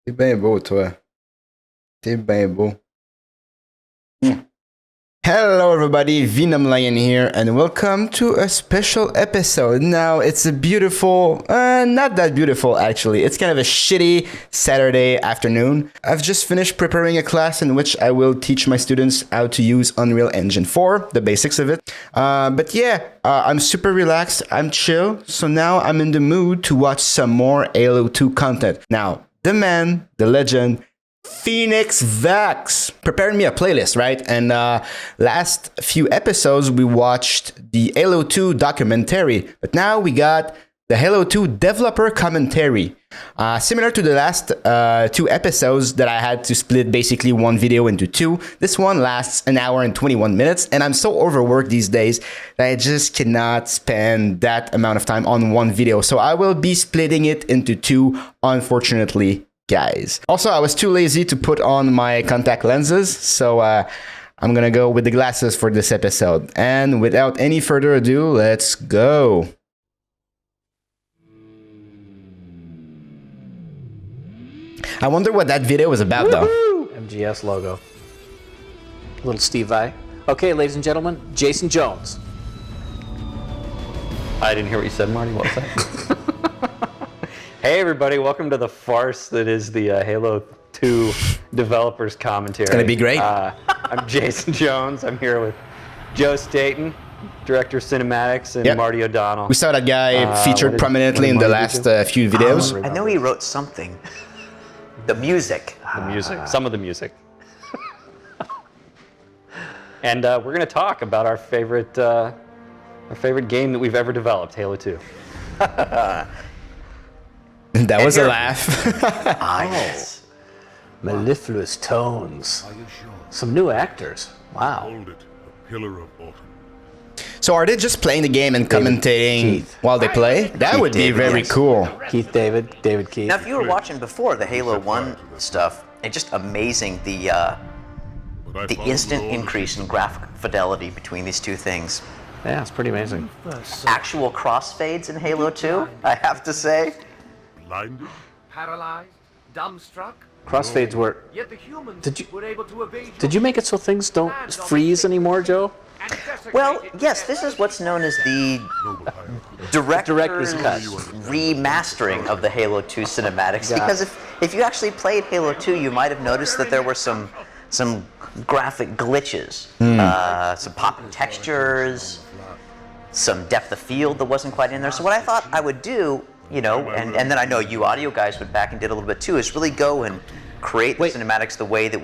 T'es bien beau, toi. T'es bien beau. Hello, everybody. Venom Lion here, and welcome to a special episode. Now, it's a beautiful, not that beautiful, actually. It's kind of a shitty Saturday afternoon. I've just finished preparing a class in which I will teach my students how to use Unreal Engine 4, the basics of it. But yeah, I'm super relaxed. I'm chill. So now I'm in the mood to watch some more Halo 2 content. Now, the man, the legend, Phoenix Vax prepared me a playlist, right? And last few episodes we watched the Halo 2 documentary, but now we got the Halo 2 developer commentary. Similar to the last two episodes that I had to split basically one video into two, this one lasts an hour and 21 minutes, and I'm so overworked these days that I just cannot spend that amount of time on one video. So I will be splitting it into two, unfortunately, guys. Also, I was too lazy to put on my contact lenses, so I'm gonna go with the glasses for this episode. And without any further ado, let's go. I wonder what that video was about, though. MGS logo. Little Steve Vai. Okay, ladies and gentlemen, Jason Jones. I didn't hear what you said, Marty. What was that? Hey everybody, welcome to the farce that is the Halo 2 developers commentary. It's gonna be great. I'm Jason Jones. I'm here with Joe Staten, director of cinematics, and Marty O'Donnell. We saw that guy featured prominently in the last few videos. I know he wrote something. The music. The music, some of the music. And we're going to talk about our favorite game that we've ever developed, Halo 2. That was a laugh. Yes. Mellifluous tones. Some new actors. Wow. Hold it, a pillar of autumn. So are they just playing the game and commentating Keith. while they play? That would be David, very yes. cool. Keith David Keith. Now, if you were watching before the Halo 1 stuff, it's just amazing the instant increase in graphic fidelity between these two things. Yeah, it's pretty amazing. Actual crossfades in Halo 2, I have to say. Blinded? Paralyzed, dumbstruck, Crossfades were. yet the humans Did you- were able to evade. Did you make it so things don't freeze anymore, Joe? Well, yes, this is what's known as the director's cut. remastering of the Halo 2 cinematics. Yeah. Because if you actually played Halo 2, you might have noticed that there were some graphic glitches, some popping textures, some depth of field that wasn't quite in there. So what I thought I would do, you know, and then I know you audio guys went back and did a little bit too, is really go and create the cinematics the way that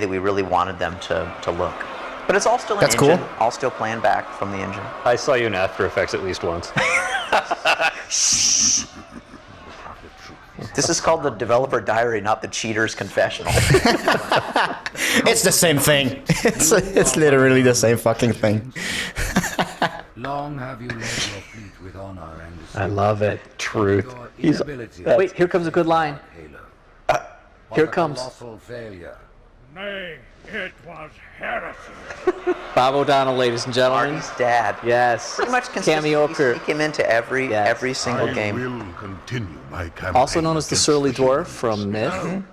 we really wanted them to look. But it's all still in That's engine, cool. all still playing back from the engine. I saw you in After Effects at least once. This is called the developer diary, not the cheater's confessional. It's the same thing. It's literally the same fucking thing. Long have you led your fleet with honor and I love it. Truth. your inability Wait, here comes a good line. Halo. Here it A comes. colossal failure. Nay, it was heresy. Bob O'Donnell, ladies and gentlemen. Marty's dad. Yes. Pretty much consistently Cameo appear. sneak him into every single I game. will continue my campaign. Also known as the against Surly this Dwarf from Myth.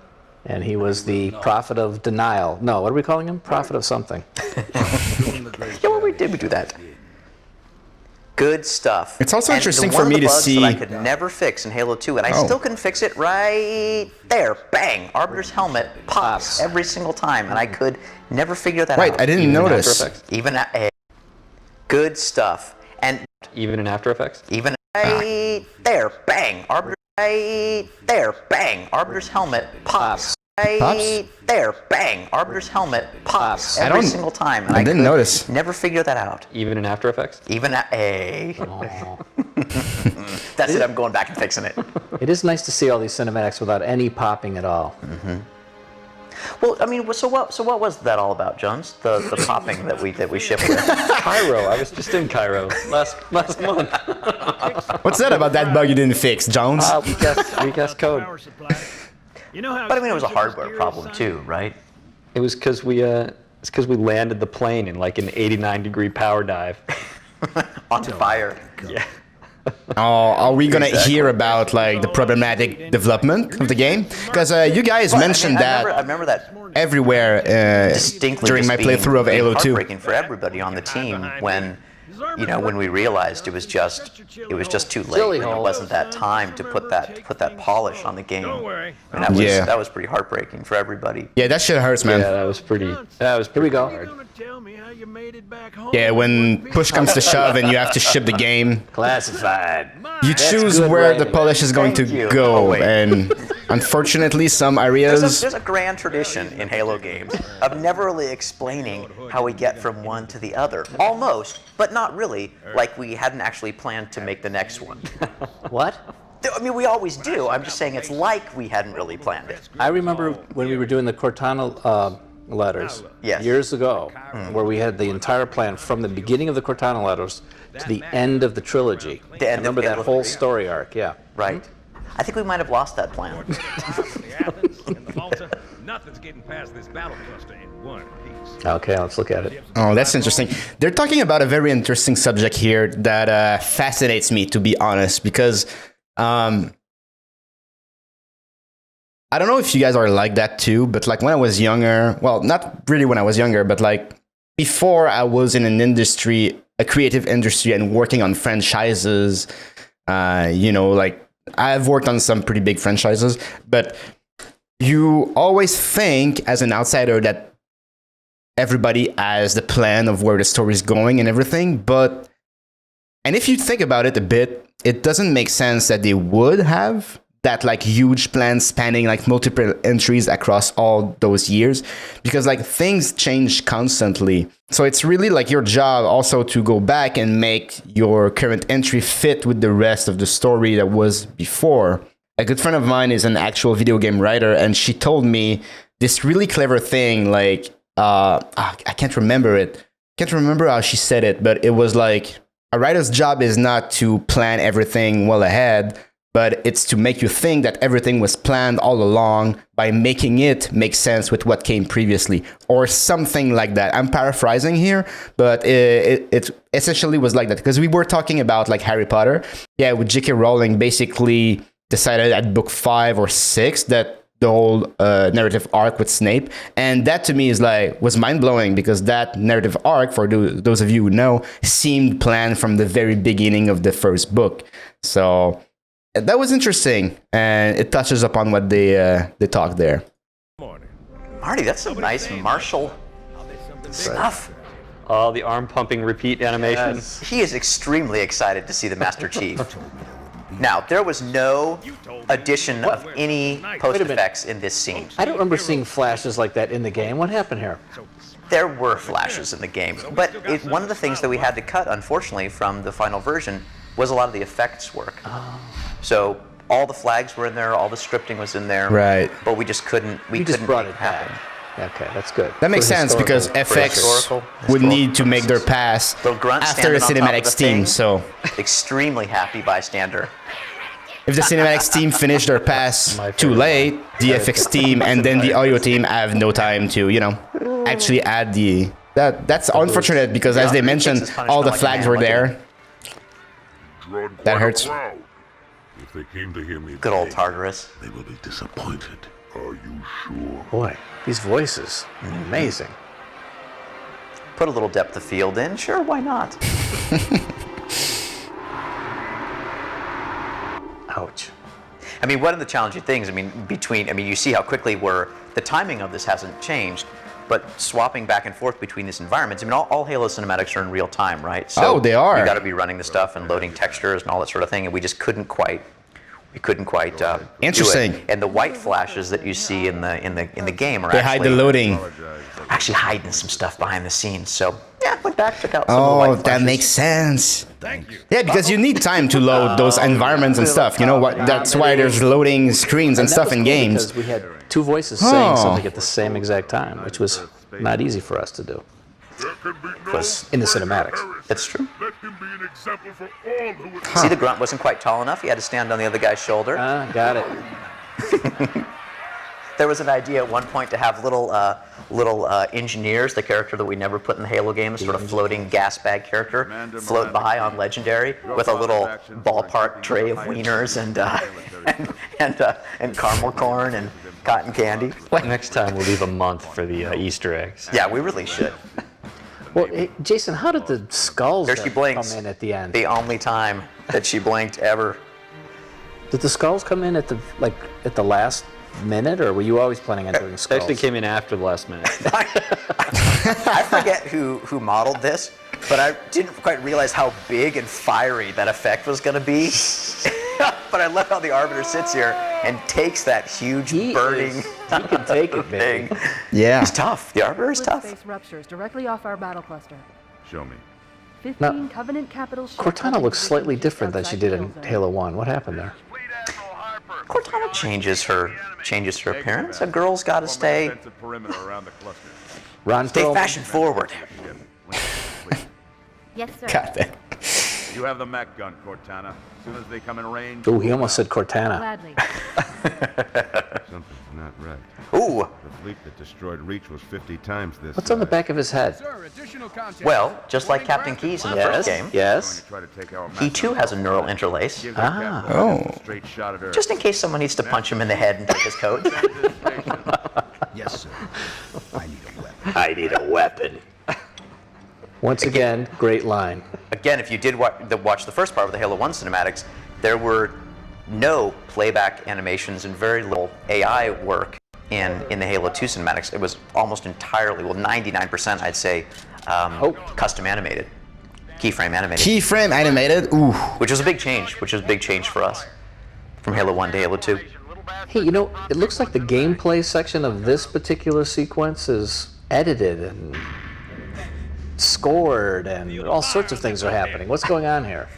And he was the prophet of denial. No, what are we calling him? Prophet of something. Yeah, well, did we do that? Good stuff. It's also And interesting one for of me the to bugs see- that I could never fix in Halo 2, and I Oh. still couldn't fix it right there. Bang! Arbiter's helmet pops every single time, and I could never figure that Right, out. I didn't Even in After notice. Effects. Even good stuff, and Even in After Effects? even right there. Bang! Arbiter right there. Bang! Arbiter's helmet pops. Right Pops? there. Bang! Arbiter's helmet pops I every don't- single time, and I didn't could notice. Never figure that out. Even in After Effects? Even That's it. I'm going back and fixing it. It is nice to see all these cinematics without any popping at all. Well, I mean, so what was that all about, Jones? The popping that we shipped with. Cairo. I was just in Cairo last month. What's that about that bug you didn't fix, Jones? We guessed code. Power supply. You know how But I mean, it was a expensive hardware stereo problem sound too, right? It was because we landed the plane in like an 89-degree power dive. Onto fire. Yeah. Are we gonna hear about like the problematic development of the game? Because you guys mentioned that I remember that everywhere distinctly during just my being playthrough of Halo 2. heartbreaking for everybody on the team when when we realized it was just too late. Silly And it hole. wasn't that time to put that polish on the game. worry. And that was Yeah. that was pretty heartbreaking for everybody. Yeah, that shit hurts, man. Yeah, that was pretty. Here we go. You're gonna tell me how you made it back home? Yeah, when push comes to shove and you have to ship the game, Classified. you choose good where the writing. polish is going Thank to you. go, Oh, wait. and unfortunately, some areas. There's a grand tradition in Halo games of never really explaining how we get from one to the other. Almost, but not really, like we hadn't actually planned to make the next one. What? I mean, we always do. I'm just saying it's like we hadn't really planned it. I remember when we were doing the Cortana letters Yes. years ago, where we had the entire plan from the beginning of the Cortana letters to the end of the trilogy. The end I remember of that Halo whole 3. story arc, yeah. Right. I think we might have lost that plan. The Athens and the Malta, nothing's getting past this battle cluster in one piece. Okay, let's look at it. Oh, that's interesting. They're talking about a very interesting subject here that fascinates me, to be honest, because I don't know if you guys are like that too, but like when I was younger, well, not really when I was younger, but like before I was in an industry, a creative industry, and working on franchises, like I've worked on some pretty big franchises, but you always think as an outsider that everybody has the plan of where the story is going and everything, and if you think about it a bit, it doesn't make sense that they would have that like huge plan spanning like multiple entries across all those years, because like things change constantly. So it's really like your job also to go back and make your current entry fit with the rest of the story that was before. A good friend of mine is an actual video game writer, and she told me this really clever thing, like I can't remember it. Can't remember how she said it, but it was like a writer's job is not to plan everything well ahead, but it's to make you think that everything was planned all along by making it make sense with what came previously, or something like that. I'm paraphrasing here, but it essentially was like that, because we were talking about like Harry Potter. Yeah, with J.K. Rowling basically decided at book 5 or 6 that the whole narrative arc with Snape, and that to me was mind-blowing, because that narrative arc, for those of you who know, seemed planned from the very beginning of the first book. So that was interesting, and it touches upon what they talk there. Marty, that's some nice martial stuff. Oh, the arm pumping repeat animation. He is extremely excited to see the Master Chief. Now, there was no addition of any post effects in this scene. I don't remember seeing flashes like that in the game. What happened here? There were flashes in the game, but one of the things that we had to cut, unfortunately, from the final version was a lot of the effects work. So all the flags were in there, all the scripting was in there. Right. But we just couldn't. You just brought it back. Okay, that's good. That makes For sense, because FX historical would need to make their pass Little grunt after the standing on top of cinematics the team. thing. So Extremely happy bystander. if the cinematics team finish their pass too late, the FX team and then the audio team have no time to, actually add the. That's unfortunate, because as they mentioned, all the flags were there. Drawn That quite a hurts. crowd. If they came to hear me Good old play, Tartarus. they will be disappointed. Are you sure? Boy, these voices, amazing. Put a little depth of field in. Sure, why not? Ouch. I mean, one of the challenging things, you see how quickly the timing of this hasn't changed, but swapping back and forth between these environments. All Halo cinematics are in real time, right? So Oh, they are. You got to be running the stuff and loading textures and all that sort of thing, and we just couldn't quite. Interesting. Do it. And the white flashes that you see in the game are They hide the actually loading. hiding some stuff behind the scenes. So yeah, went back, took out some of the white Oh, flashes. that makes sense. Yeah, because you need time to load those environments and stuff. You know what? That's why there's loading screens and that stuff was in cool games. Because we had two voices saying Oh. something at the same exact time, which was not easy for us to do There can be no in the cinematics. That's true. Let him be an example for all who would See, the grunt wasn't quite tall enough. He had to stand on the other guy's shoulder. Got it. There was an idea at one point to have little engineers, the character that we never put in the Halo games, sort of floating gas bag character, float by on Legendary with a little ballpark tray of wieners and caramel corn and cotton candy. Next time we'll leave a month for the Easter eggs. Yeah, we really should. Well, hey, Jason, how did the skulls There she blinks. come in at the end? The only time that she blinked ever. Did the skulls come in at the last minute, or were you always planning on doing It skulls? actually came in after the last minute. I forget who modeled this, but I didn't quite realize how big and fiery that effect was going to be. But I love how the Arbiter sits here and takes that huge burning He can take it, thing. baby. Yeah. He's tough. The Arbiter is tough. Space ruptures directly off our battle cluster. Show me. 15 Covenant capital ships. Cortana looks slightly different than she did in Halo 1. What happened there? Cortana changes her appearance. A girl's got to stay Ron Perlman? fashion forward. Yes, sir. God damn. You have the mech gun, Cortana. As soon as they come in range. Ooh, he almost said Cortana. Gladly. Something's not right. Ooh. The fleet that destroyed Reach was 50 times this. What's on the back of his head? Well, just like Captain Keys in the first game, Yes. he too has a neural interlace. Oh. Straight shot at her. Just in case someone needs to punch him in the head and take his coat. Yes, sir. I need a weapon. I need a weapon. Once again, great line. Again, if you did watch the first part of the Halo 1 cinematics, there were no playback animations and very little AI work in the Halo 2 cinematics. It was almost entirely, well, 99%, I'd say, custom animated, keyframe animated, Keyframe animated. Ooh. which was a big change. Which was a big change for us from Halo 1 to Halo 2. Hey, you know, it looks like the gameplay section of this particular sequence is edited and scored and all sorts of things are happening. What's going on here?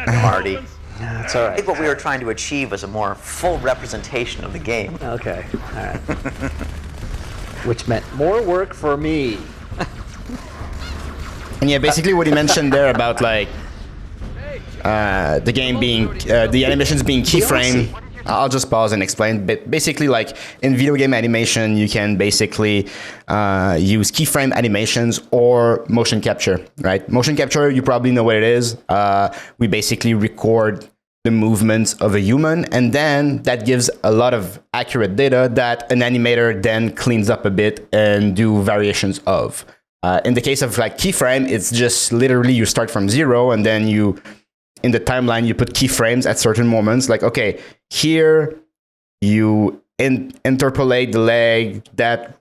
Marty. Yeah, that's all I right. think what we were trying to achieve was a more full representation of the game. Okay, all right. Which meant more work for me. And yeah, basically what he mentioned there about like the game being the animations being keyframe. I'll just pause and explain. But basically, like in video game animation, you can basically use keyframe animations or motion capture, right? Motion capture, you probably know what it is. We basically record the movements of a human, and then that gives a lot of accurate data that an animator then cleans up a bit and do variations of. In the case of like keyframe, it's just literally you start from zero, and then in the timeline, you put keyframes at certain moments. Like, okay, here you interpolate the leg that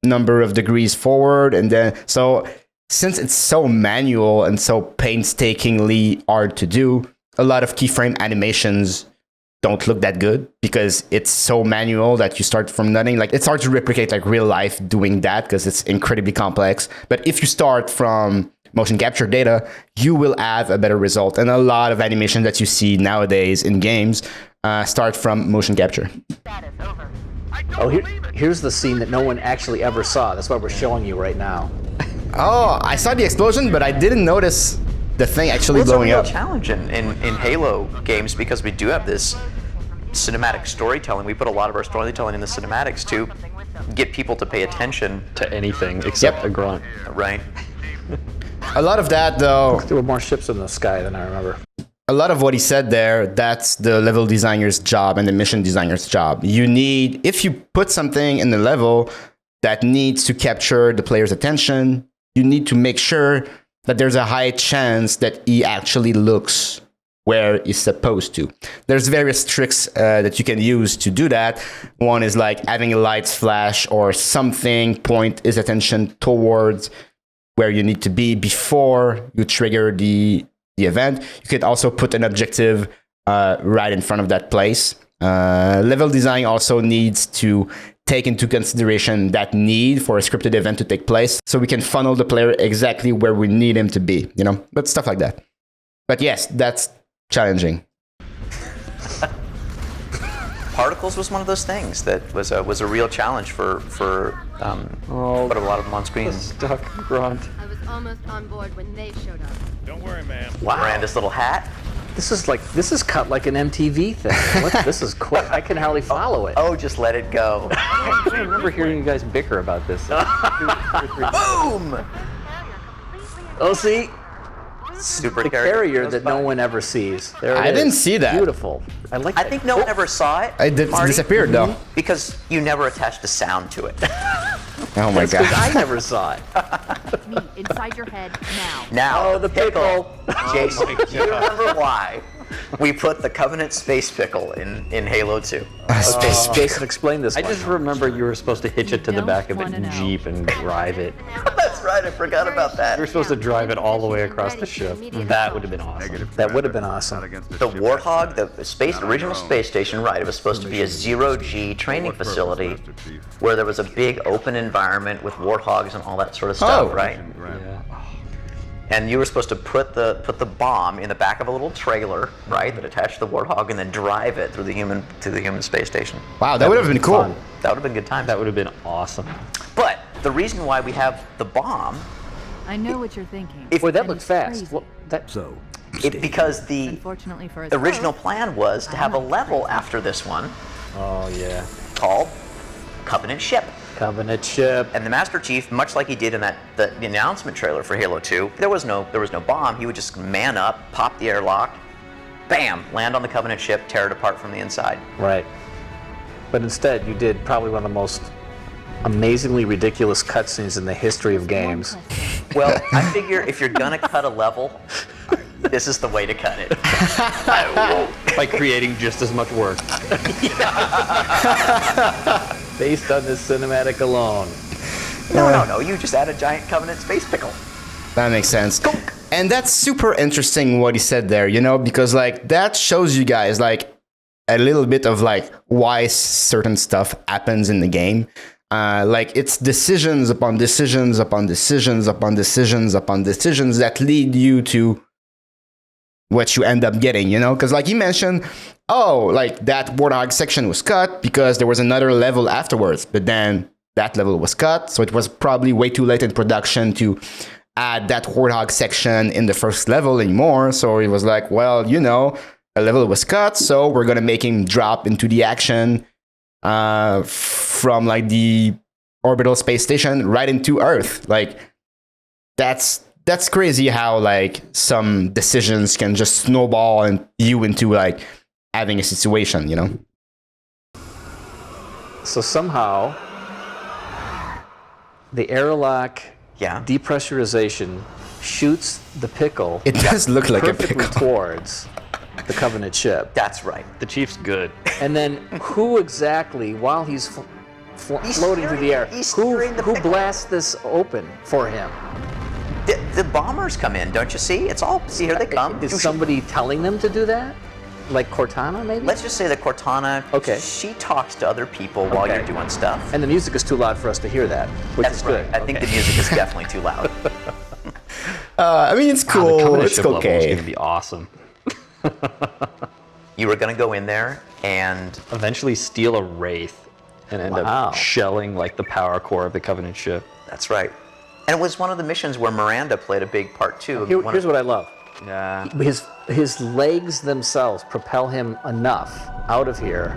number of degrees forward, and then so since it's so manual and so painstakingly hard to do, a lot of keyframe animations don't look that good because it's so manual that you start from nothing. Like, it's hard to replicate like real life doing that because it's incredibly complex. But if you start from motion capture data, you will have a better result. And a lot of animation that you see nowadays in games start from motion capture. Oh, here's the scene that no one actually ever saw. That's why we're showing you right now. Oh, I saw the explosion, but I didn't notice the thing actually Well, blowing up. it's a real challenge in Halo games because we do have this cinematic storytelling. We put a lot of our storytelling in the cinematics to get people to pay attention To anything except a grunt. right? A lot of that, though, There were more ships in the sky than I remember. a lot of what he said there, that's the level designer's job and the mission designer's job. You need, if you put something in the level that needs to capture the player's attention, you need to make sure that there's a high chance that he actually looks where he's supposed to. There's various tricks that you can use to do that. One is like having a lights flash or something point his attention towards where you need to be before you trigger the event. You could also put an objective right in front of that place. Level design also needs to take into consideration that need for a scripted event to take place, so we can funnel the player exactly where we need him to be, you know, but stuff like that. But yes, that's challenging. Particles was one of those things that was a real challenge for put a lot of them on screen. Stuck grunt. I was almost on board when they showed up. Don't worry, man. Wow. Randa's little hat. This is cut like an MTV thing. This is quick. I can hardly follow it. Oh, just let it go. I remember hearing you guys bicker about this. Boom! Oh, see? Super The carrier that no one ever sees. There it I is. didn't see that. Beautiful. I like I that. think no one ever saw it. It Marty, disappeared though. because you never attached a sound to it. Oh my That's 'cause I god. never saw it. Me, inside your head now. Now, Oh, the pickle. Jason, do you remember why we put the Covenant Space Pickle in Halo 2? Jason, explain this I one. just remember you were supposed to hitch it to the back of a Jeep and drive it. That's right, I forgot about You were that. supposed to drive it all the way across the ship. That would have been awesome. That would have been awesome. The Warthog, the original space station, right, it was supposed to be a zero-G training facility where there was a big open environment with warthogs and all that sort of stuff, Oh. right? Yeah. And you were supposed to put the bomb in the back of a little trailer, right, that attached to the Warthog, and then drive it through the human space station. Wow, that would have been cool. fun. That would have been good times. That would have been awesome. But the reason why we have the bomb, I know what you're thinking. Boy, that And looked it's fast. crazy. Well, that, So, because the Unfortunately for us original both, plan was to have a level after this one oh, yeah. called Covenant Ship. Covenant ship. And the Master Chief, much like he did in the announcement trailer for Halo 2, there was no bomb. He would just man up, pop the airlock, bam, land on the Covenant ship, tear it apart from the inside. Right. But instead, you did probably one of the most amazingly ridiculous cutscenes in the history of games. Well, I figure if you're gonna cut a level, this is the way to cut it. By creating just as much work. Based on this cinematic alone. No. You just add a giant Covenant space pickle. That makes sense. And that's super interesting what he said there, you know, because like that shows you guys like a little bit of like why certain stuff happens in the game. Like it's decisions upon decisions upon decisions upon decisions upon decisions that lead you to what you end up getting, you know? Because like you mentioned, oh, like that Warthog section was cut because there was another level afterwards, but then that level was cut, so it was probably way too late in production to add that Warthog section in the first level anymore. So it was like, well, you know, a level was cut, so we're gonna make him drop into the action from like the orbital space station right into Earth. Like that's crazy how like some decisions can just snowball and you into like having a situation, you know? So somehow, the airlock Yeah. depressurization shoots the pickle It does look like a perfectly pickle. towards the Covenant ship. That's right. The Chief's good. And then who exactly, while he's floating through the air, he's who steering the pickle. blasts this open for him? The bombers come in, don't you see? It's all, see, here they come. Is somebody telling them to do that? Like Cortana, maybe? Let's just say that Cortana, Okay. she talks to other people while Okay. you're doing stuff. And the music is too loud for us to hear that, which That's is right. good. I think the music is definitely too loud. I mean, it's The cool. Covenant It's ship level is okay. going to be awesome. You were going to go in there and Eventually steal a Wraith and end Wow. up shelling like the power core of the Covenant ship. that's right. And it was one of the missions where Miranda played a big part too. Here's what I love. Yeah. His legs themselves propel him enough out of here,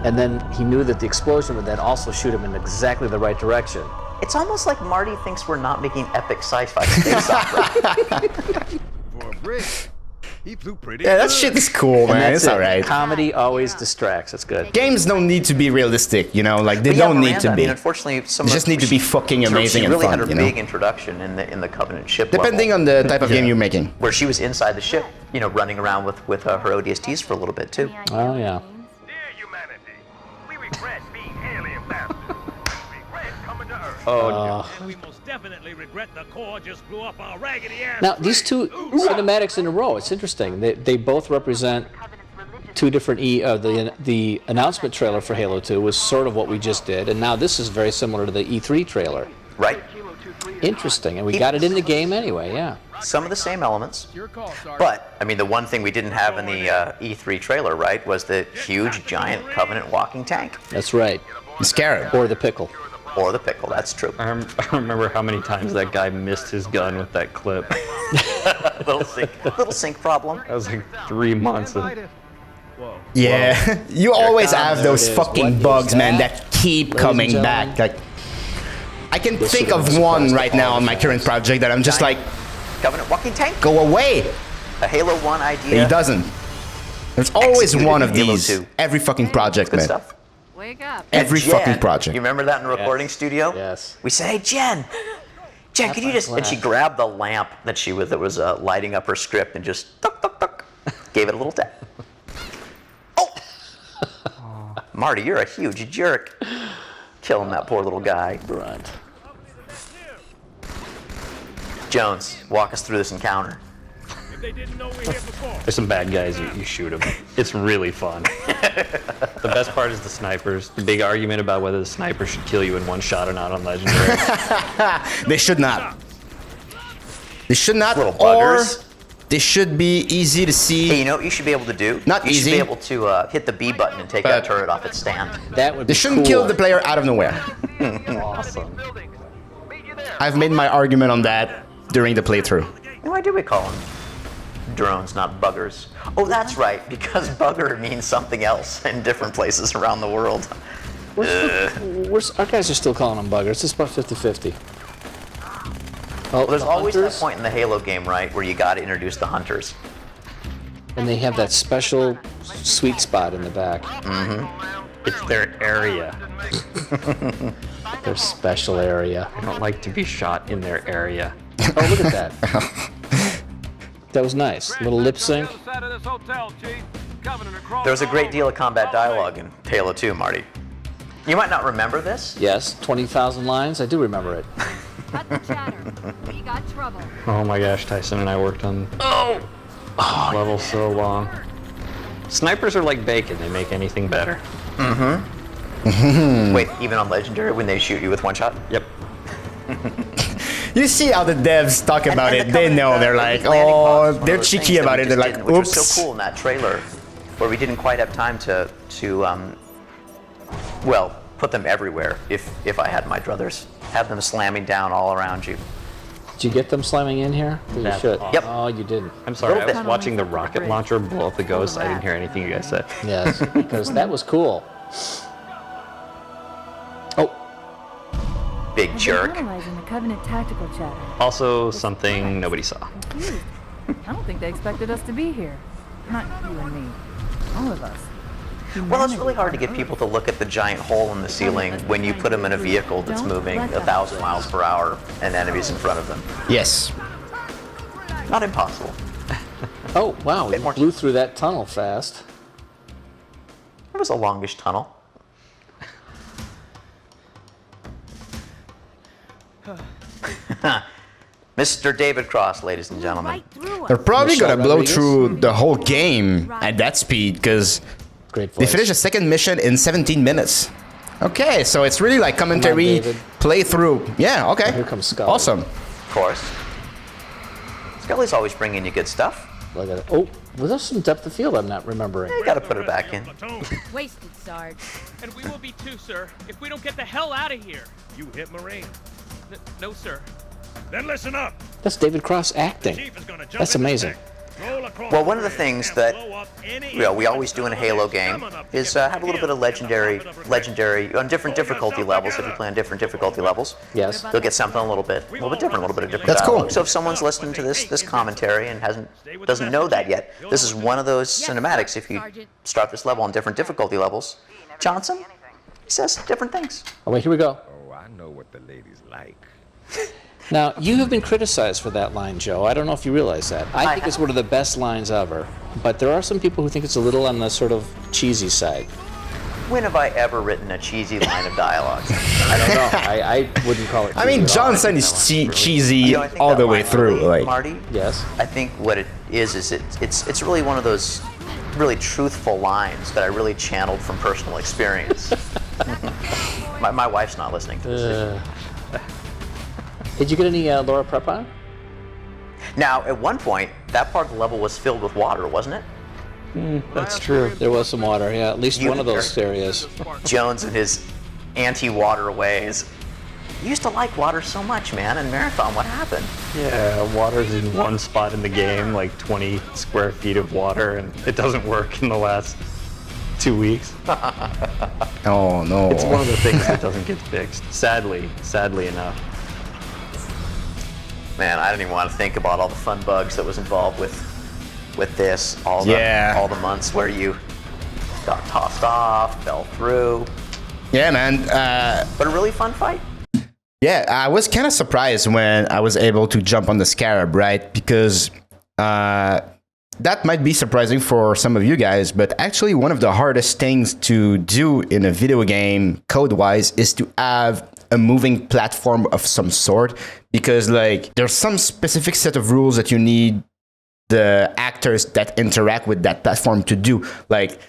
and then he knew that the explosion would then also shoot him in exactly the right direction. It's almost like Marty thinks we're not making epic sci-fi space opera. For a Brit, he flew pretty Yeah, that good. shit is cool, And man. that's It's it. alright. Comedy always distracts. It's good. Games don't need to be realistic, you know? Like they But yeah, don't need Miranda, to I be. mean, unfortunately, They just need to be fucking amazing she and really fun, had her you know? big introduction in the Covenant ship Depending level, on the type of game you're making. where she was inside the ship, you know, running around with her ODSTs for a little bit too. Oh yeah. Dear humanity, we regret being alien bastards. We regret coming to Earth. Oh, And we most definitely regret the core just blew up our raggedy ass. Now these two cinematics in a row. It's interesting. They both represent two different the announcement trailer for Halo 2 was sort of what we just did, and now this is very similar to the E3 trailer. Right? Interesting, and we got it in the game anyway. Yeah. Some of the same elements. But, I mean, the one thing we didn't have in the E3 trailer, right, was the huge, giant Covenant walking tank. That's right. The Scarab. Or the pickle. Or the pickle, that's true. I remember how many times that guy missed his gun with that clip. little sync problem. That was like 3 months. Yeah, you always have There those it is. fucking What is bugs, man, that? that keep Ladies coming and back. Like, I can This think should have of been a one surprise to right now all on the my fans. current project that I'm just like, Covenant walking tank. go away. A Halo 1 idea. He doesn't. There's always Executed one in of Halo these. 2. Every fucking project, Good man. stuff. Wake up. Every Jen, fucking project. You remember that in the recording studio? Yes. We said, "Hey, Jen, could you just?" And she grabbed the lamp that was lighting up her script and just tuck, tuck, tuck, gave it a little tap. Oh, Marty, you're a huge jerk. Killing that poor little guy. Right. Jones, walk us through this encounter. If they didn't know we're here before. There's some bad guys, you shoot them. It's really fun. The best part is the snipers. The big argument about whether the sniper should kill you in one shot or not on Legendary. They should not. They should not. Little Or buggers. they should be easy to Hey, see. you know what you should be able to do? Not you should easy. be able to hit the B button and take that But- turret off its stand. That would be They shouldn't cool. kill the player out of nowhere. Awesome. I've made my argument on that during the playthrough. Why do we call them drones, not buggers? Oh, that's right, because bugger means something else in different places around the world. Our guys are still calling them buggers. It's about 50-50. Oh, Well, there's the always hunters, that point in the Halo game, right, where you got to introduce the hunters. and they have that special sweet spot in the back. It's their area. Their special area. I don't like to be shot in their area. Oh, look at that. That was nice. Little lip sync. There was a great deal of combat dialogue in Halo 2, Marty. You might not remember this. Yes, 20,000 lines. I do remember it. Cut the chatter. We got trouble. Oh my gosh, Tyson and I worked on levels so long. Snipers are like bacon, they make anything better. Wait, even on Legendary when they shoot you with one shot? Yep. You see how the devs talk about And it. the They Covenant, know. They're these like, landing pods oh, is one of they're those cheeky things that about we it. They're just like, didn't, which oops. was so cool in that trailer, where we didn't quite have time to well, put them everywhere. If I had my druthers, have them slamming down all around you. Did you get them slamming in here? You That's should. awesome. Yep. Oh, you didn't. I'm sorry, I was bit. watching the rocket launcher blow up the ghost. I didn't hear anything you guys said. Yes, because that was cool. Oh, Big I've been jerk. analyzing the Covenant tactical chatter. Also, something nobody saw. Confused. I don't think they expected us to be here. Not you and me. All of us. Well, it's really hard to get people to look at the giant hole in the ceiling when you put them in a vehicle that's moving 1,000 miles per hour and enemies in front of them. Yes. Not impossible. oh, wow! Bit You more- blew through that tunnel fast. It was a longish tunnel. Mr. David Cross, ladies and gentlemen. Right through They're us. probably Michelle gonna blow Rodriguez? through the whole game at that speed because Great voice. they finished the second mission in 17 minutes. Okay, so it's really like commentary David. playthrough. Yeah, okay. Here comes Scully. Awesome. Of course. Scully's always bringing you good stuff. Look at it. Oh, well, there's some depth of field I'm not remembering. You gotta put it back in. Wasted, Sarge. And we will be too, sir, if we don't get the hell out of here. You hit Marine. No, sir. Then listen up. That's David Cross acting. Chief is gonna jump That's in the amazing. tank, roll across Well, one of the bridge, things and that blow up any we always do in a Halo game is have a little bit of legendary on different difficulty levels. If you play on different difficulty levels, Yes. you'll get something a little bit different, a little bit of different That's cool. dialogue. So if someone's listening to this commentary and doesn't know that yet, this is one of those cinematics. If you start this level on different difficulty levels, Johnson, he says different things. Oh, wait, here we go. Oh, I know what the ladies like. Now, you have been criticized for that line, Joe. I don't know if you realize that. I think it's one of the best lines ever. But there are some people who think it's a little on the sort of cheesy side. When have I ever written a cheesy line of dialogue? I don't know. I wouldn't call it I mean, cheesy at all. Johnson is cheesy You know, I think all that the way line through. really, Like, Marty, Yes. I think what it is it's really one of those really truthful lines that I really channeled from personal experience. my wife's not listening to this. Did you get any Laura Prep on? Now, at one point, that part of the level was filled with water, wasn't it? That's true. There was some water, yeah. At least You- one of those areas. Jones and his anti-water ways. You used to like water so much, man. In Marathon, what happened? Yeah, water's in one spot in the game, like 20 square feet of water, and it doesn't work in the last 2 weeks. Oh no. It's one of the things that doesn't get fixed. Sadly enough. Man, I don't even want to think about all the fun bugs that was involved with this. All the months where you got tossed off, fell through. Yeah, man. But a really fun fight. Yeah, I was kind of surprised when I was able to jump on the Scarab, right? Because that might be surprising for some of you guys, but actually one of the hardest things to do in a video game code-wise is to have a moving platform of some sort, because like there's some specific set of rules that you need the actors that interact with that platform to do. Like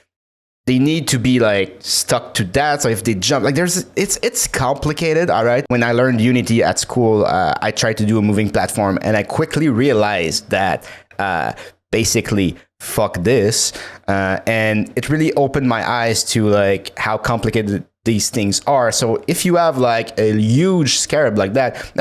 they need to be like stuck to that. So if they jump, like it's complicated. All right. When I learned Unity at school, I tried to do a moving platform, and I quickly realized that basically fuck this, and it really opened my eyes to like how complicated these things are. So if you have like a huge Scarab like that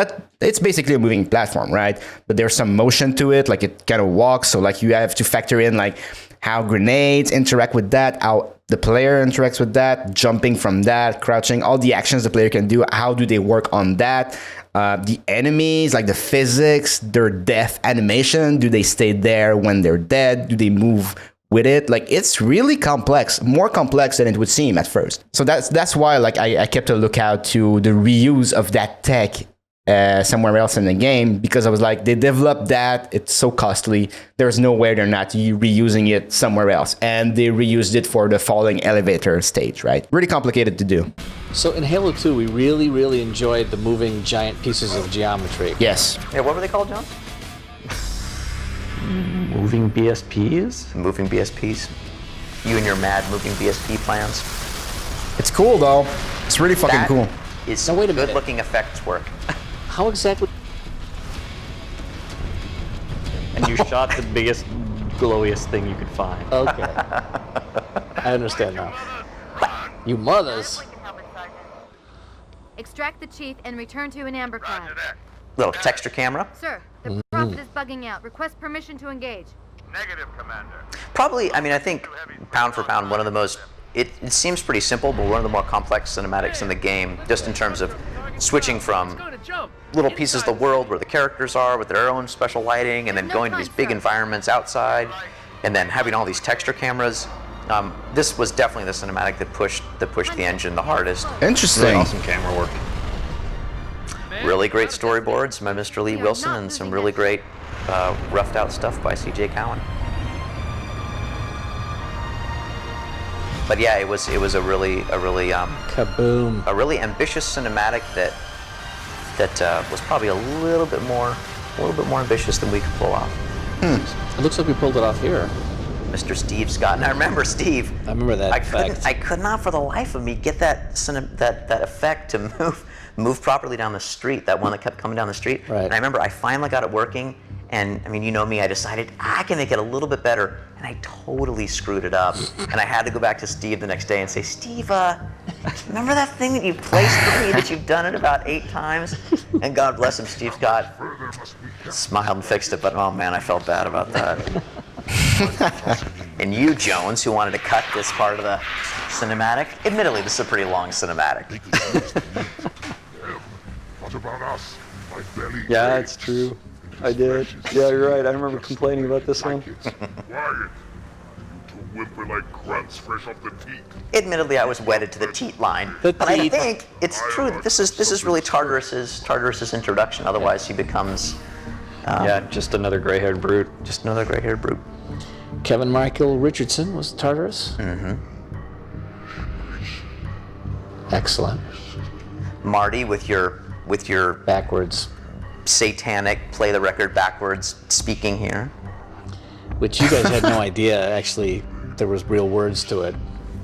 it's basically a moving platform, right? But there's some motion to it, like it kind of walks. So like you have to factor in like how grenades interact with that, how the player interacts with that, jumping from that, crouching, all the actions the player can do, how do they work on that? The enemies, like the physics, their death animation, do they stay there when they're dead? Do they move with it? Like it's really complex, more complex than it would seem at first. So that's why like I kept a lookout to the reuse of that tech somewhere else in the game, because I was like, they developed that, it's so costly, there's no way they're not reusing it somewhere else. And they reused it for the falling elevator stage, right? Really complicated to do. So in Halo 2, we really enjoyed the moving giant pieces of geometry. Yes. Yeah, what were they called, John? Moving BSPs? Moving BSPs. You and your mad moving BSP plans. It's cool though. It's really fucking That cool. is Now, wait a minute. good-looking effects work. How exactly? And you shot the biggest, glowiest thing you could find. Okay. I understand now. You mothers. Extract the chief and return to an amber cloud. Little texture camera. Sir, the prophet is bugging out. Request permission to engage. Negative, Commander. Probably, I mean, I think pound for pound, one of the most, it seems pretty simple, but one of the more complex cinematics in the game, just in terms of switching from little pieces of the world where the characters are with their own special lighting, and then going to these big environments outside, and then having all these texture cameras. This was definitely the cinematic that pushed the engine the hardest. Interesting. Really awesome camera work. Really great storyboards by Mr. Lee Wilson, and some really great roughed out stuff by C.J. Cowan. But yeah, it was a really Kaboom. a really ambitious cinematic that was probably a little bit more ambitious than we could pull off. It looks like we pulled it off here. Mr. Steve Scott, and I remember Steve. I remember that effect. I could not for the life of me get that effect to move properly down the street. That one that kept coming down the street. Right. And I remember I finally got it working, and I mean, you know me, I decided I can make it a little bit better, and I totally screwed it up. And I had to go back to Steve the next day and say, Steve, remember that thing that you placed for me that you've done it about 8 times? And God bless him, Steve Scott smiled and fixed it, but oh man, I felt bad about that. And you, Jones, who wanted to cut this part of the cinematic. Admittedly, this is a pretty long cinematic. What about us? My belly Yeah, it's true. I did. Yeah, you're right. I remember complaining about this one. Quiet. You two whimper like grunts fresh off the teat. Admittedly, I was wedded to the teat line, The but I teat. think it's true that this is really Tartarus's introduction. Otherwise, he becomes Yeah, just another gray-haired brute. just another gray-haired brute. Kevin Michael Richardson was Tartarus. Mm-hmm. Excellent. Marty, with your Backwards. satanic play the record backwards speaking here. Which you guys had no idea, actually, there was real words to it.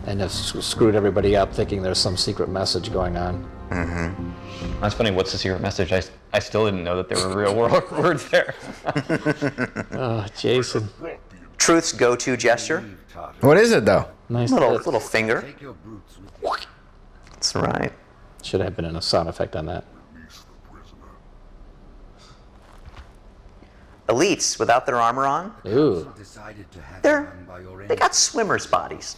And have screwed everybody up thinking there's some secret message going on. Mm-hmm. That's funny. What's the secret message? I still didn't know that there were real world words there. Oh, Jason. Truth's go-to gesture. What is it though? Nice. Little finger. That's right. Should have been in a sound effect on that. elites without their armor on. Ooh. They got swimmers' bodies.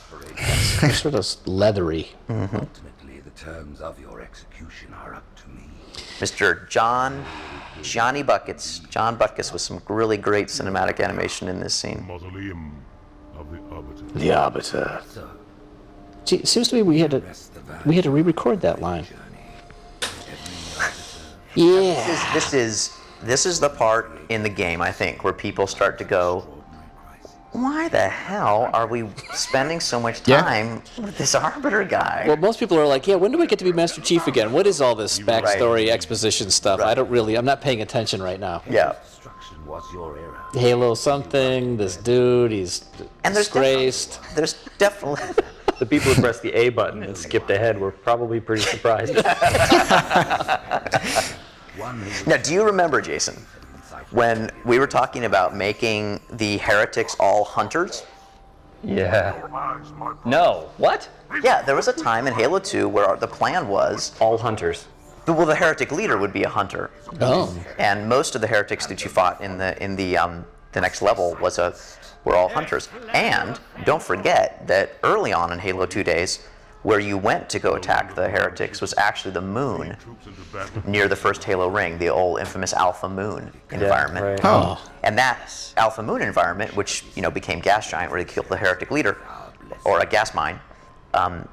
They're sort of leathery. Ultimately, the terms of your execution are up to me. Mr. Johnny Buckets. John Buckets with some really great cinematic animation in this scene. Mausoleum of the Arbiter. The Arbiter. Gee, it seems to me we had to re-record that line. Yeah. This is the part in the game, I think, where people start to go, why the hell are we spending so much time with this Arbiter guy? Well, most people are like, yeah, when do I get to be Master Chief again? What is all this backstory, exposition stuff? Right. I'm not paying attention right now. Yeah. Destruction was your error. Halo something, this dude, he's disgraced. There's definitely... The people who pressed the A button and skipped ahead were probably pretty surprised. Now, do you remember, Jason, when we were talking about making the heretics all hunters? Yeah. No. What? Yeah, there was a time in Halo 2 where the plan was... All hunters. Well, the heretic leader would be a hunter. Oh. And most of the heretics that you fought in the next level were all hunters. And don't forget that early on in Halo 2 days, where you went to go attack the heretics was actually the moon near the first Halo ring, the old infamous Alpha Moon environment. Right. Oh. And that Alpha Moon environment, which became Gas Giant, where they killed the heretic leader, or a gas mine, I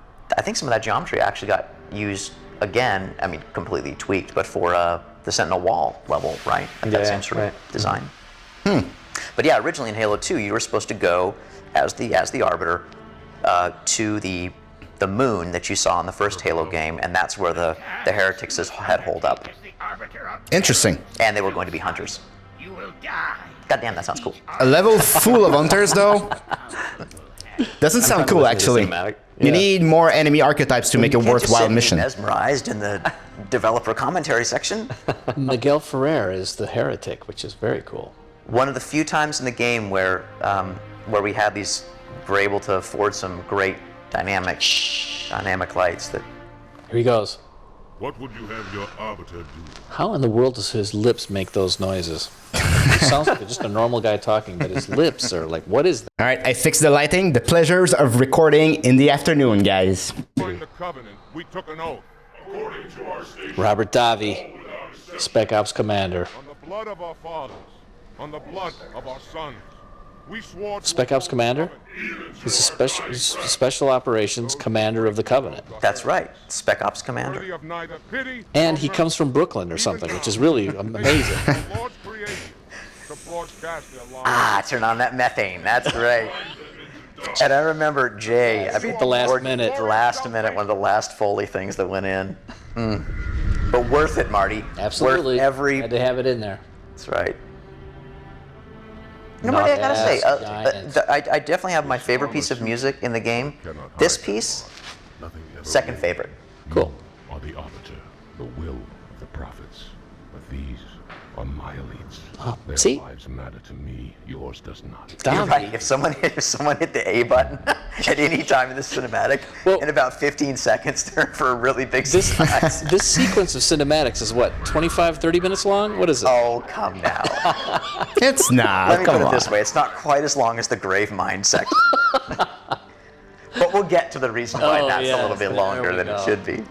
think some of that geometry actually got used again, I mean, completely tweaked, but for the Sentinel Wall level, right? Like that same sort of design. But yeah, originally in Halo 2, you were supposed to go as the Arbiter to the moon that you saw in the first Halo game, and that's where the heretics had holed up. Interesting. And they were going to be hunters. God damn, that sounds cool. A level full of hunters, though? Doesn't sound cool, actually. You need more enemy archetypes to make a worthwhile mission. Mesmerized in the developer commentary section. Miguel Ferrer is the heretic, which is very cool. One of the few times in the game where we're able to afford some great dynamic lights. That Here he goes. What would you have your Arbiter do? How in the world does his lips make those noises? It sounds like just a normal guy talking, but his lips are like, what is that? All right, I fixed the lighting. The pleasures of recording in the afternoon, guys. During the Covenant, we took an oath. According to our station, Robert Davi, Spec Ops Commander. on the blood of our fathers, on the blood of our sons, we swore to Spec Ops Commander? He's a special operations commander of the Covenant. That's right, Spec Ops Commander. worthy of neither pity And he comes from Brooklyn or something, which is really amazing. the Lord's creation to broadcast their lives. Ah, turn on that methane. That's right. And I remember Jay. The last minute. The last minute, one of the last Foley things that went in. But worth it, Marty. Absolutely. Worth every. Had to have it in there. That's right. You know what I gotta say? Giants. I definitely have my favorite piece of music in the game. This piece, Nothing ever second favorite. Cool. are the Arbiter, the will of the prophets. But these are my elites. Their see? lives matter to me, yours does not. You're Davi. right. If someone hit the A button at any time in this cinematic, Well- in about 15 seconds, they're in for a really big surprise. This sequence of cinematics is what, 25, 30 minutes long? What is it? Oh, come now. It's not. Let me Come put it on. this way: it's not quite as long as the Grave Mine section. But we'll get to the reason why Oh, that's yes, a little bit there longer we than go. it should be.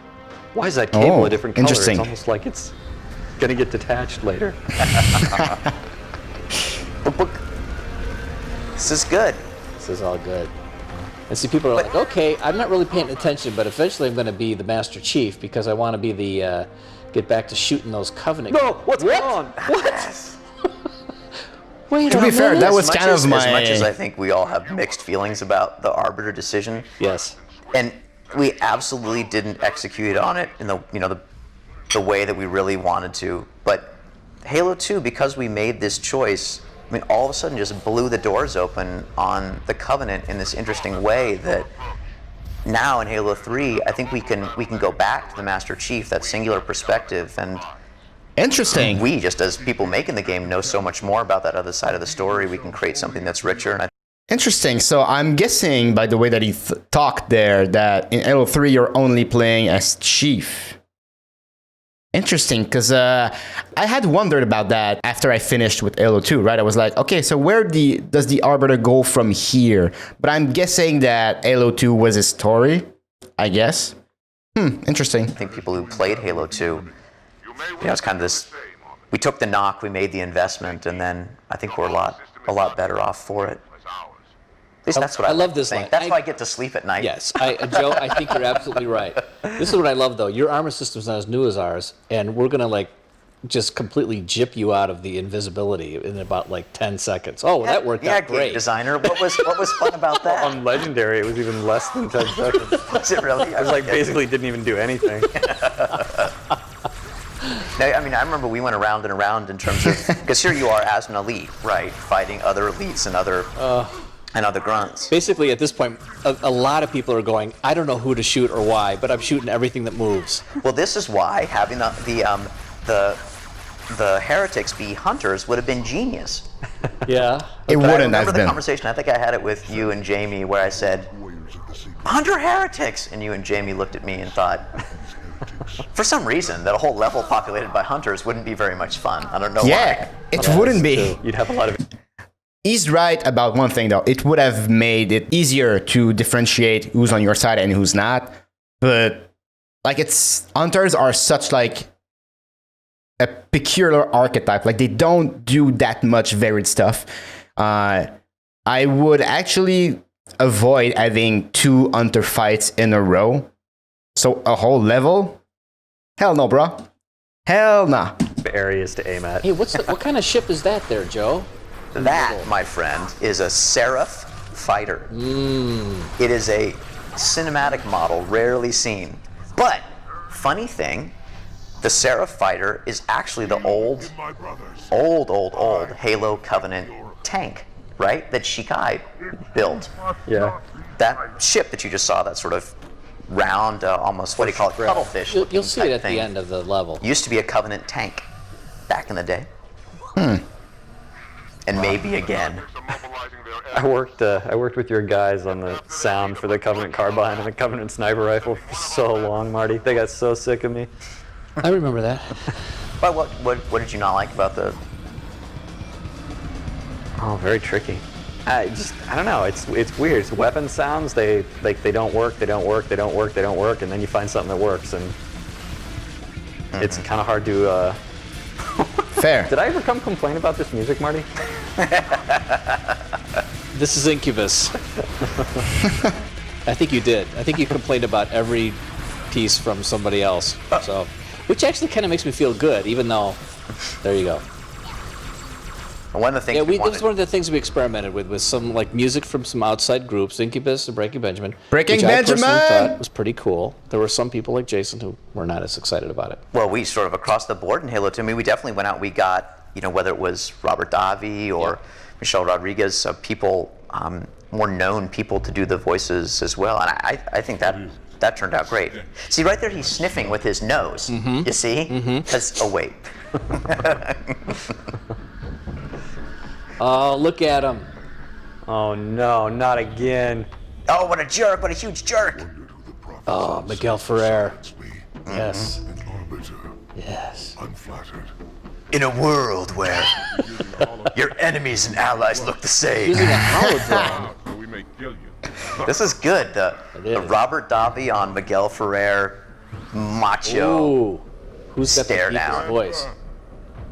Why is that cable Oh, a different color? interesting. It's almost like it's gonna get detached later. Book. This is good. This is all good. And see, people are like, okay, I'm not really paying attention, but eventually I'm going to be the Master Chief because I want to be the, get back to shooting those Covenant. No, what's going on? Wait To a be fair, minute. that was As much kind as, of as much as I my. think we all have mixed feelings about the Arbiter decision, Yes. and we absolutely didn't execute on it in the way that we really wanted to. But Halo 2, because we made this choice, I mean, all of a sudden just blew the doors open on the Covenant in this interesting way that now in Halo 3, I think we can go back to the Master Chief, that singular perspective, and Interesting. we, just as people making the game, know so much more about that other side of the story. We can create something that's richer, and Interesting. So I'm guessing by the way that he talked there that in Halo 3 you're only playing as Chief. Interesting, because I had wondered about that after I finished with Halo 2, right? I was like, okay, so where does the Arbiter go from here? But I'm guessing that Halo 2 was his story, I guess. Interesting. I think people who played Halo 2, it's kind of this, we took the knock, we made the investment, and then I think we're a lot better off for it. At least that's what I love this think. line. That's why I get to sleep at night. Yes, Joe, I think you're absolutely right. This is what I love, though. Your armor system's not as new as ours, and we're going to, just completely jip you out of the invisibility in about, 10 seconds. Oh, that worked out great. Game designer. What was fun about that? On Legendary, it was even less than 10 seconds. Was it really? It was basically didn't even do anything. I remember we went around and around in terms of, because here you are as an elite, right, fighting other elites and other grunts. Basically, at this point, a lot of people are going, I don't know who to shoot or why, but I'm shooting everything that moves. Well, this is why having the heretics be hunters would have been genius. Yeah. It wouldn't have been. I remember the conversation, I think I had it with you and Jamie, where I said, hunter heretics! And you and Jamie looked at me and thought, for some reason, that a whole level populated by hunters wouldn't be very much fun. I don't know why. Yeah, it wouldn't be. You'd have a lot of... He's right about one thing, though. It would have made it easier to differentiate who's on your side and who's not. But, hunters are such, a peculiar archetype. They don't do that much varied stuff. I would actually avoid having 2 hunter fights in a row. So a whole level? Hell no, bro. Hell nah. Areas to aim at. Hey, what kind of ship is that there, Joe? That, my friend, is a Seraph fighter. It is a cinematic model, rarely seen. But, funny thing, the Seraph fighter is actually the old Halo Covenant tank, right? That Shikai built. Yeah. That ship that you just saw, that sort of round, almost, what do you call it, cuttlefish. You'll see it at the end of the level. Used to be a Covenant tank back in the day. And maybe again. I worked with your guys on the sound for the Covenant carbine and the Covenant sniper rifle for so long, Marty. They got so sick of me. I remember that. But what did you not like about the... Oh, very tricky. I don't know. It's weird. It's weapon sounds. They don't work. They don't work. They don't work. They don't work. And then you find something that works, and it's kind of hard to. Fair. Did I ever come complain about this music, Marty? This is Incubus. I think you did. I think you complained about every piece from somebody else. So, which actually kind of makes me feel good, even though. There you go. One of the things this was one of the things we experimented with some music from some outside groups, Incubus and Breaking Benjamin. Which I personally thought was pretty cool. There were some people like Jason who were not as excited about it. Well, we sort of across the board in Halo 2. We definitely went out. We got whether it was Robert Davi or Michelle Rodriguez, people, more known people to do the voices as well, and I think that turned out great. See, right there, he's sniffing with his nose. You see? Oh wait. Oh, look at him. Oh no, not again. Oh, what a jerk! What a huge jerk! Oh, Miguel Ferrer. Yes. Yes. Unflattered. In a world where your enemies and allies look the same. Using a hologram. We may kill you. This is good. The Robert Davi on Miguel Ferrer, macho. Ooh. Who's got the Stare deepest down. voice?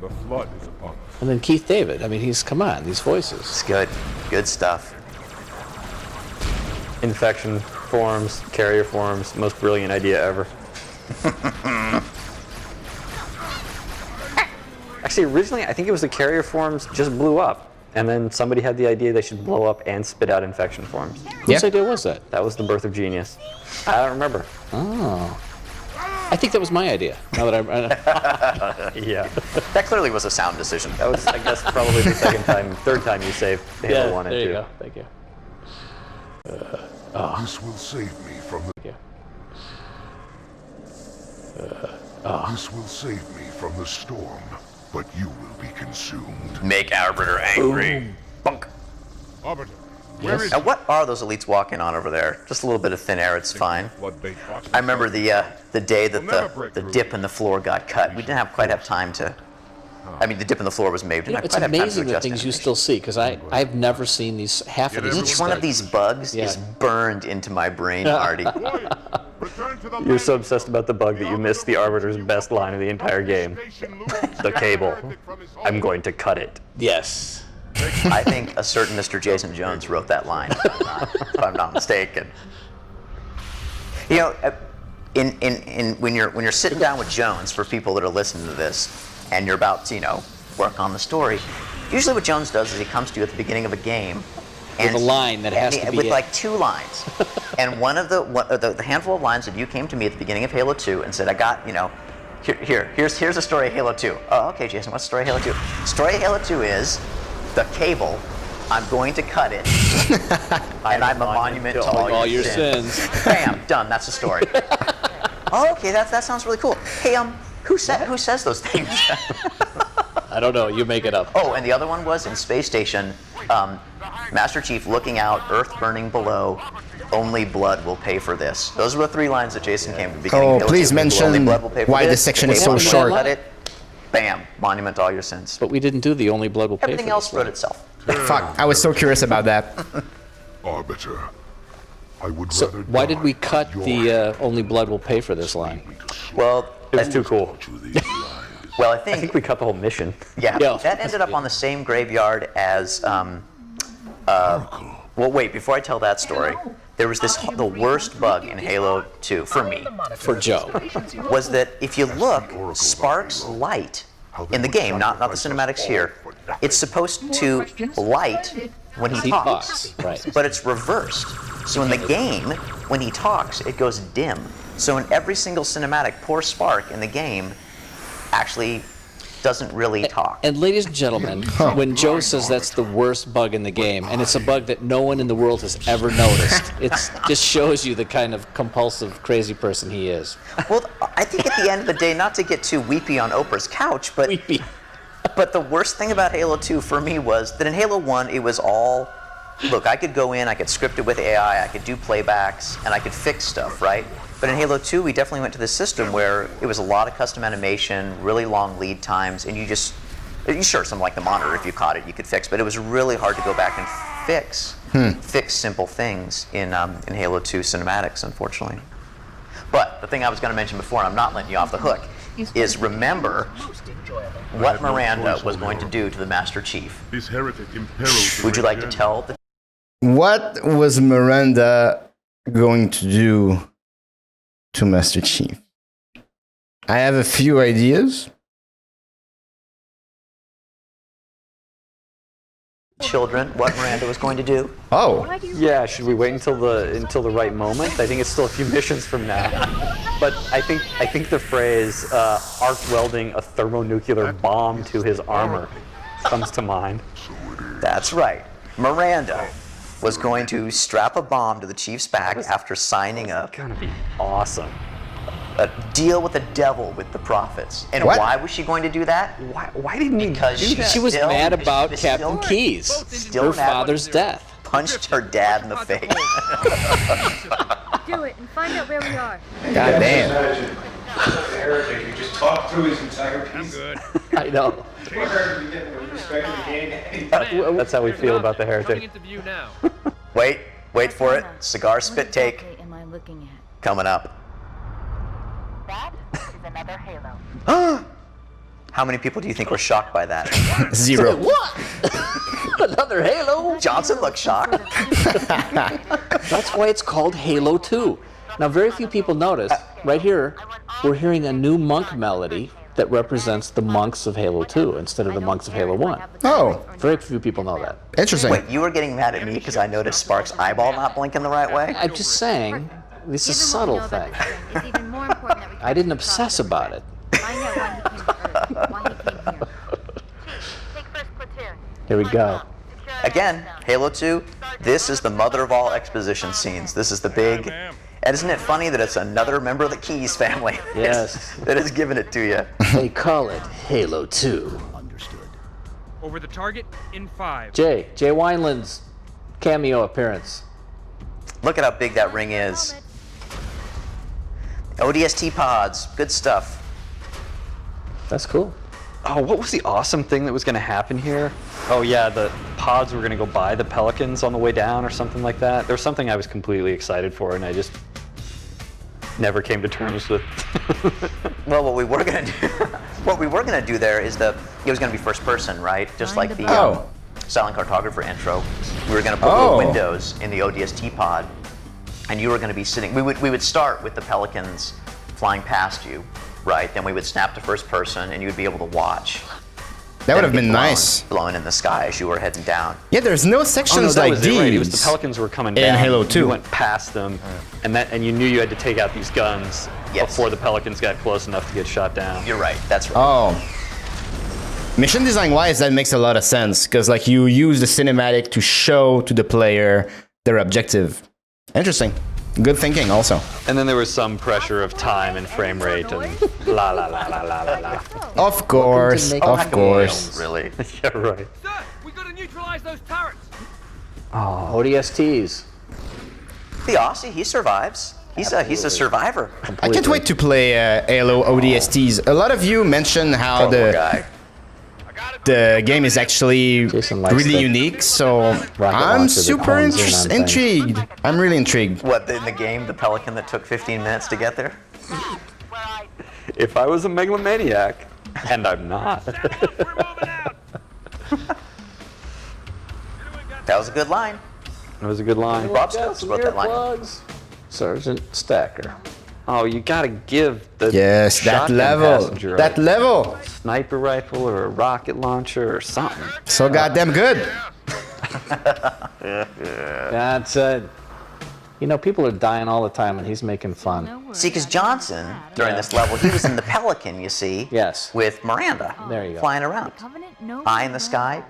The flood is upon us. And then Keith David. I mean, come on, these voices. It's good. Good stuff. Infection forms, carrier forms, most brilliant idea ever. Actually, originally, I think it was the carrier forms just blew up. And then somebody had the idea they should blow up and spit out infection forms. Whose idea was that? That was the birth of genius. I don't remember. Oh. I think that was my idea. Now that Yeah. That clearly was a sound decision. That was, I guess, probably the third time you saved Halo 1 and 2. There you go. Thank you. This will save me from the... Thank you. This will save me from the storm, but you will be consumed. Make Arbiter angry. Bunk. Arbiter, Yes. Now, what are those elites walking on over there? Just a little bit of thin air, it's fine. I remember the day that the dip in the floor got cut. We didn't quite have time to. I mean, the dip in the floor was made. We didn't It's quite have time to amazing the adjust things you animation. still see, because I've never seen these, half of these. Each one of these bugs Yeah. is burned into my brain, Artie. You're so obsessed about the bug that you missed the Arbiter's best line of the entire game. The cable. I'm going to cut it. Yes. I think a certain Mr. Jason Jones wrote that line, if I'm not mistaken. You know, when you're sitting down with Jones, for people that are listening to this, and you're about to work on the story, usually what Jones does is he comes to you at the beginning of a game, and With a line that has to be with it. like 2 lines, and one of the handful of lines that you came to me at the beginning of Halo 2 and said, I got here's the story of Halo 2. Oh, okay, Jason, what's the story of Halo 2? Story of Halo 2 is the cable. I'm going to cut it, and I'm a monument to all your sins. Bam, done. That's the story. Oh, okay, that sounds really cool. Hey, who says those things? I don't know. You make it up. Oh, and the other one was in Space Station, Master Chief looking out, Earth burning below. Only blood will pay for this. Those were the 3 lines that Jason came to the beginning. Oh, of Halo please 2. mention Only blood will pay for why this. this section is The so cable short. cut it. Bam, monument to all your sins. But we didn't do the only blood will pay Everything for else this wrote one. itself. Fuck, I was so curious about that. Arbiter, I would So rather why did we die cut your the only blood will pay for this line? Well, It was too cool. to these lies. well, I I think think we cut the whole mission. yeah, Yeah. that ended up on the same graveyard as. Well, wait. Before I tell that story, there was the worst bug in Halo 2 for me. For Joe. Was that if you look, Spark's light in the game, not the cinematics here, it's supposed to light when he He talks, talks, right. but it's reversed. So in the game, when he talks, it goes dim. So in every single cinematic, poor Spark in the game actually doesn't really talk. And ladies and gentlemen, when Joe says that's the worst bug in the game, and it's a bug that no one in the world has ever noticed, it just shows you the kind of compulsive, crazy person he is. Well, I think at the end of the day, not to get too weepy on Oprah's couch, but Weepy. But the worst thing about Halo 2 for me was that in Halo 1, it was all, look, I could go in, I could script it with AI, I could do playbacks, and I could fix stuff, right? But in Halo 2, we definitely went to this system where it was a lot of custom animation, really long lead times, and sure, something like the monitor, if you caught it, you could fix, but it was really hard to go back and fix simple things in Halo 2 cinematics, unfortunately. But the thing I was going to mention before, and I'm not letting you off the hook, is remember what Miranda was going to do to the Master Chief. This heretic imperils the Would you like to Red tell the What was Miranda going to do to Master Chief? I have a few ideas. children what Miranda was going to do? Oh, Yeah, should we wait until the right moment? I think it's still a few missions from now. But I think the phrase arc welding a thermonuclear bomb to his armor comes to mind. That's right. Miranda was going to strap a bomb to the Chief's back after signing Gonna be awesome. a deal with the devil with the prophets. And What? why was she going to do that? Why didn't he Because do that? She was Still- mad about still- Captain Keyes, still her mad- father's death. Punched her dad in the face. Do it and find out where we are. god damn. Imagine the heretic who just talked through his entire piece. Good. I know. They heard to get the respect of the game. That's how we feel about the Coming heretic. into view now. Wait for it. Cigar spit take What am I looking at? coming up. That is another Halo. How many people do you think were shocked by that? 0. Another Halo. Johnson looked shocked. That's why it's called Halo 2. Now, very few people notice. Right here, we're hearing a new monk melody that represents the monks of Halo 2 instead of the monks of Halo 1. Oh, Very few people know that. interesting. Wait, you were getting mad at me because I noticed Spark's eyeball not blinking the right way? I'm just saying, this is a subtle thing. It's even more important that we I didn't obsess about it. find out why he came to Earth, why he came here. Take first platoon. Here we go. Again, Halo 2, this is the mother of all exposition scenes. This is the big... And isn't it funny that it's another member of the Keyes family Yes. that has given it to you? They call it Halo 2. Over the target in 5. Jay Winelands. cameo appearance. Look at how big that ring is. ODST Pods, good stuff. That's cool. Oh, what was the awesome thing that was going to happen here? Oh yeah, the pods were going to go by the Pelicans on the way down or something like that. There was something I was completely excited for, and I just never came to terms with. Well, what we were gonna do there is it was gonna be first person, right? Just like the Silent Cartographer intro. We were gonna put little windows in the ODST pod, and you were gonna be sitting. We would start with the Pelicans flying past you, right? Then we would snap to first person, and you would be able to watch. That would have been nice. Blowing in the sky as you were heading down. Yeah, there's no sections like these. Right. It was the Pelicans were coming down. In Halo 2. You went past them, and you knew you had to take out these guns before the Pelicans got close enough to get shot down. You're right. That's right. Oh. Mission design wise, that makes a lot of sense because like you use the cinematic to show to the player their objective. Interesting. Good thinking also. And then there was some pressure of time and frame rate and la la la la la la la. Of course, of course. Really? Yeah, right. Sir, we gotta neutralize those turrets. Oh, ODSTs. The Aussie, he survives. He's a survivor. I can't wait to play Halo ODSTs. A lot of you mentioned how the game is actually really unique, so I'm super intrigued. I'm really intrigued. What, in the game, the Pelican that took 15 minutes to get there? If I was a megalomaniac, and I'm not. That was a good line. That was a good line. Bob Stokes wrote that line. Sergeant Stacker. Oh, you gotta give the that shotgun level, passenger that level. Sniper rifle or a rocket launcher or something. So goddamn good. That's you know, people are dying all the time, and he's making fun. See, because Johnson, during this level, he was in the Pelican, you see. Yes. With Miranda. There you go. Flying around. Eye in the sky.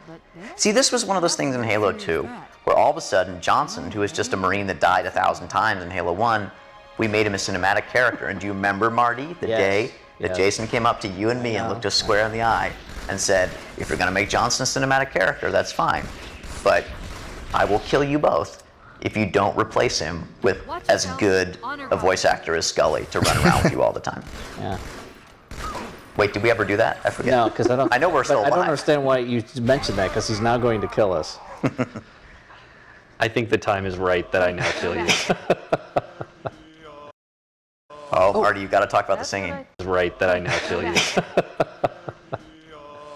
See, this was one of those things in Halo 2, where all of a sudden, Johnson, who was just a Marine that died 1,000 times in Halo 1, we made him a cinematic character. And do you remember, Marty, the day that Jason came up to you and me and looked us square in the eye and said, if you're going to make Johnson a cinematic character, that's fine. But I will kill you both if you don't replace him with as good a voice actor as Scully to run around with you all the time. Yeah. Wait, did we ever do that? I forget. No, because I don't. I know we're still alive. I don't understand why you mentioned that, because he's now going to kill us. I think the time is right that I now kill you. Oh, Marty, you got to talk about the singing. It's right that I now kill you.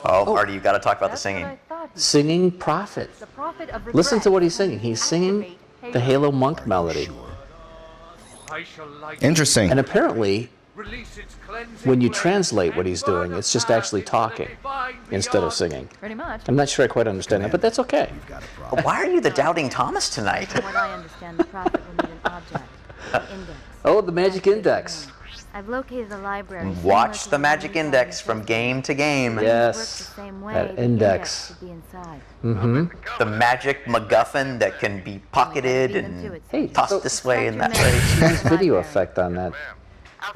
Marty, you got to talk about the singing. Singing Prophet. Listen to what he's singing. He's singing the Halo Monk melody. Interesting. And apparently, when you translate what he's doing, it's just actually talking instead of singing. Pretty much. I'm not sure I quite understand that, but that's okay. Why are you the doubting Thomas tonight? From what I understand, the Prophet will need an object, an index. Oh, the magic index. I've located a library. Watch the magic index from game to game. Yes, that index. Should be inside. Mm-hmm. The magic MacGuffin that can be pocketed and tossed this way and that way. Nice video effect on that.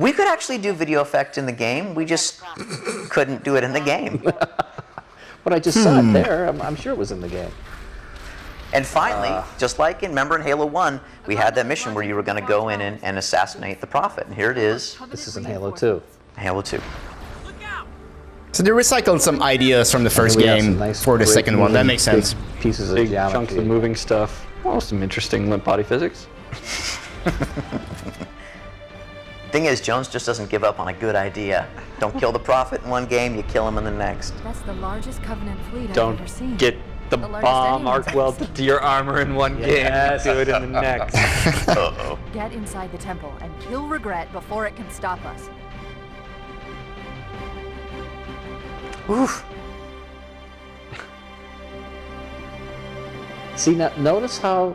We could actually do video effect in the game. We just couldn't do it in the game. But I just saw it there. I'm sure it was in the game. And finally, just like remember in Halo 1, we had that mission where you were going to go in and assassinate the Prophet. And here it is. This is in Halo 2. Halo 2. So they recycled some ideas from the first game for the second one. That makes sense. Pieces of Big geometry. chunks of moving stuff. Oh, some interesting limp body physics. Thing is, Jones just doesn't give up on a good idea. Don't kill the Prophet in one game, you kill him in the next. That's the largest Covenant fleet I've Don't ever seen. get the largest bomb anyone's arc welded to your armor in one game. Do it in the next. Uh-oh. Get inside the temple and kill regret before it can stop us. Oof. See, now, notice how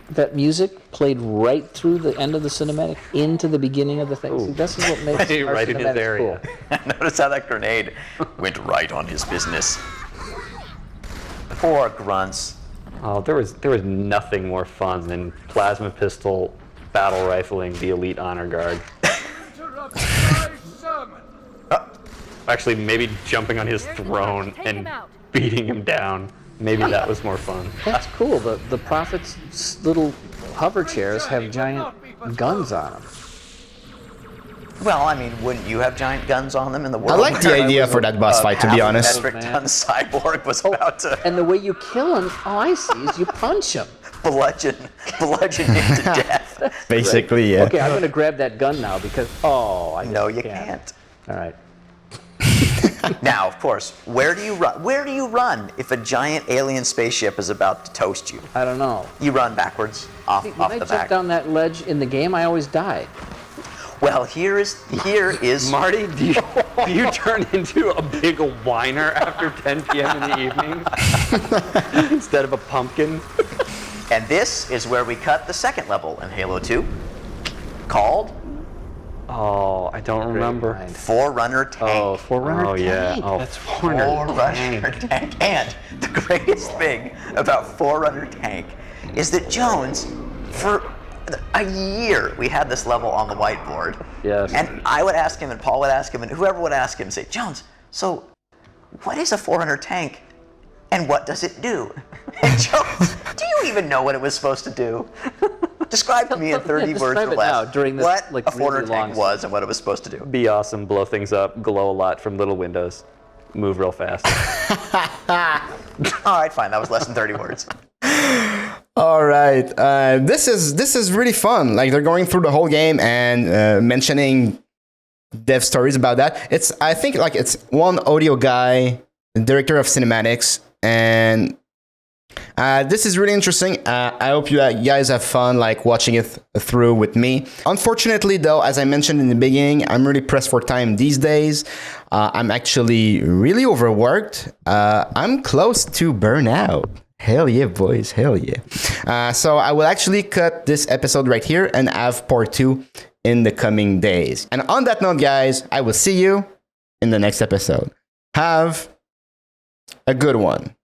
that music played right through the end of the cinematic into the beginning of the thing. See, this is what makes our right in his cinematics area. cool. Notice how that grenade went right on his business. Poor grunts. Oh, there was nothing more fun than plasma pistol battle rifling the elite honor guard. Actually, maybe jumping on his throne and beating him down. Maybe that was more fun. That's cool. The Prophet's little hover chairs have giant guns on them. Well, I mean, wouldn't you have giant guns on them in the world? I like the idea for that boss fight, to be honest. Metric ton cyborg was about to And the way you kill him, all I see is you punch him. bludgeon him to death. Basically, yeah. Okay, I'm going to grab that gun now because, I No, just you can't. All right. Now, of course, where do you run? Where do you run if a giant alien spaceship is about to toast you? I don't know. You run backwards off When off I the jump back. down that ledge in the game, I always die. Well, here is Marty, do you turn into a big whiner after 10 p.m. in the evening instead of a pumpkin? and this is where we cut the second level in Halo 2, called Oh, I don't remember. Forerunner Tank. Oh, Forerunner Oh yeah. Tank. Oh, That's Forerunner Tank. And the greatest thing about Forerunner Tank is that Jones, for a year, we had this level on the whiteboard. Yes. And I would ask him, and Paul would ask him, and whoever would ask him, say, Jones, so what is a Forerunner Tank, and what does it do? And Jones, do you even know what it was supposed to do? Describe to me in 30 words describe or it less now, during this, what like, a Forerunner really long Tank was and what it was supposed to do. Be awesome, blow things up, glow a lot from little windows, move real fast. All right, fine. That was less than 30 words. All right. This is really fun. Like, they're going through the whole game and mentioning dev stories about that. I think it's one audio guy, director of cinematics, and this is really interesting. I hope you guys have fun watching it through with me. Unfortunately, though, as I mentioned in the beginning, I'm really pressed for time these days. I'm actually really overworked. I'm close to burnout. Hell yeah, boys. Hell yeah. So I will actually cut this episode right here and have part 2 in the coming days. And on that note, guys, I will see you in the next episode. Have a good one.